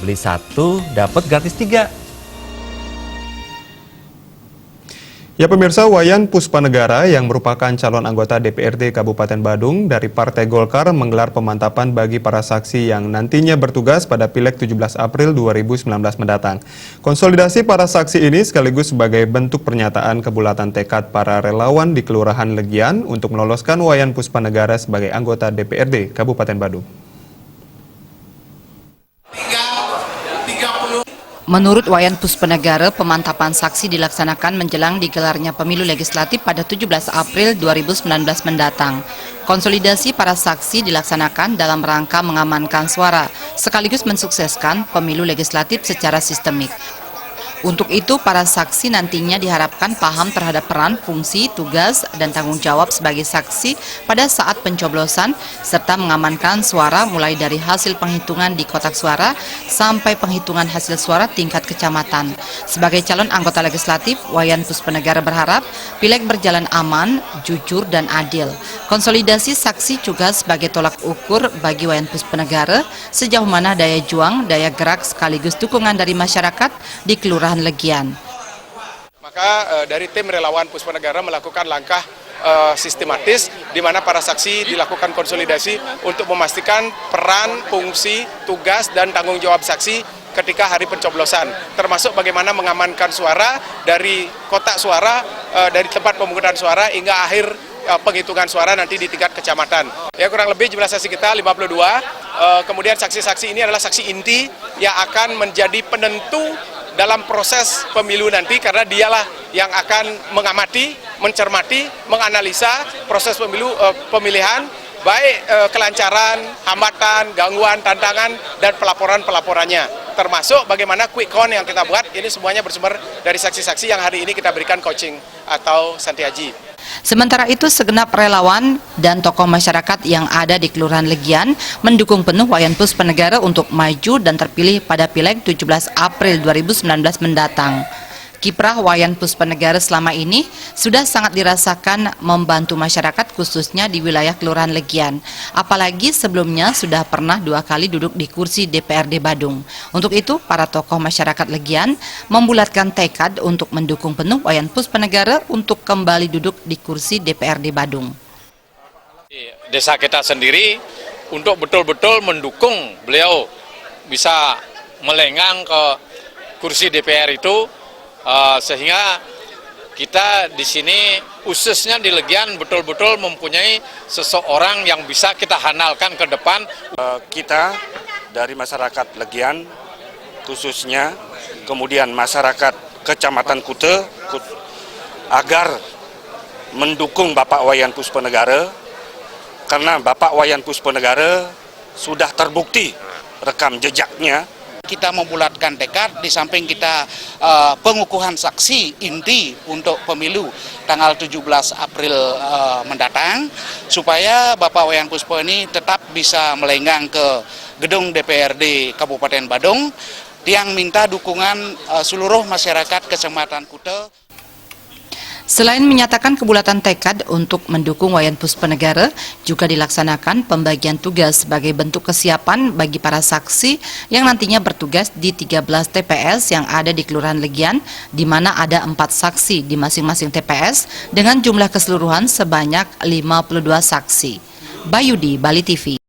beli satu dapat gratis 3. Ya pemirsa, Wayan Puspanegara yang merupakan calon anggota DPRD Kabupaten Badung dari Partai Golkar menggelar pemantapan bagi para saksi yang nantinya bertugas pada Pileg 17 April 2019 mendatang. Konsolidasi para saksi ini sekaligus sebagai bentuk pernyataan kebulatan tekad para relawan di Kelurahan Legian untuk meloloskan Wayan Puspanegara sebagai anggota DPRD Kabupaten Badung. Menurut Wayan Puspanegara, pemantapan saksi dilaksanakan menjelang digelarnya pemilu legislatif pada 17 April 2019 mendatang. Konsolidasi para saksi dilaksanakan dalam rangka mengamankan suara, sekaligus mensukseskan pemilu legislatif secara sistemik. Untuk itu, para saksi nantinya diharapkan paham terhadap peran, fungsi, tugas, dan tanggung jawab sebagai saksi pada saat pencoblosan, serta mengamankan suara mulai dari hasil penghitungan di kotak suara sampai penghitungan hasil suara tingkat kecamatan. Sebagai calon anggota legislatif, Wayan Puspanegara berharap Pileg berjalan aman, jujur, dan adil. Konsolidasi saksi juga sebagai tolak ukur bagi Wayan Puspanegara sejauh mana daya juang, daya gerak, sekaligus dukungan dari masyarakat di Kelurahan Legian. Maka dari tim relawan Puspanegara melakukan langkah sistematis di mana para saksi dilakukan konsolidasi untuk memastikan peran, fungsi, tugas, dan tanggung jawab saksi ketika hari pencoblosan, termasuk bagaimana mengamankan suara dari kotak suara, dari tempat pemungutan suara hingga akhir penghitungan suara nanti di tingkat kecamatan. Ya, kurang lebih jumlah saksi kita 52, kemudian saksi-saksi ini adalah saksi inti yang akan menjadi penentu dalam proses pemilu nanti, karena dialah yang akan mengamati, mencermati, menganalisa proses pemilihan, baik kelancaran, hambatan, gangguan, tantangan, dan pelaporan-pelaporannya. Termasuk bagaimana quick count yang kita buat, ini semuanya bersumber dari saksi-saksi yang hari ini kita berikan coaching atau santiaji. Sementara itu, segenap relawan dan tokoh masyarakat yang ada di Kelurahan Legian mendukung penuh Wayan Puspanegara untuk maju dan terpilih pada Pileg 17 April 2019 mendatang. Kiprah Wayan Puspanegara selama ini sudah sangat dirasakan membantu masyarakat khususnya di wilayah Kelurahan Legian. Apalagi sebelumnya sudah pernah 2 kali duduk di kursi DPRD Badung. Untuk itu, para tokoh masyarakat Legian membulatkan tekad untuk mendukung penuh Wayan Puspanegara untuk kembali duduk di kursi DPRD Badung. Desa kita sendiri untuk betul-betul mendukung beliau bisa melenggang ke kursi DPR itu. Sehingga kita di sini khususnya di Legian betul-betul mempunyai seseorang yang bisa kita handalkan ke depan. Kita dari masyarakat Legian khususnya, kemudian masyarakat Kecamatan Kute agar mendukung Bapak Wayan Puspanegara, karena Bapak Wayan Puspanegara sudah terbukti rekam jejaknya. Kita membulatkan tekad di samping kita pengukuhan saksi inti untuk pemilu tanggal 17 April mendatang, supaya Bapak Wayan Puspo ini tetap bisa melenggang ke gedung DPRD Kabupaten Badung, yang minta dukungan seluruh masyarakat Kecamatan Kute. Selain menyatakan kebulatan tekad untuk mendukung Wayan Puspanegara, juga dilaksanakan pembagian tugas sebagai bentuk kesiapan bagi para saksi yang nantinya bertugas di 13 TPS yang ada di Kelurahan Legian, di mana ada 4 saksi di masing-masing TPS dengan jumlah keseluruhan sebanyak 52 saksi. Bayudi, Bali TV.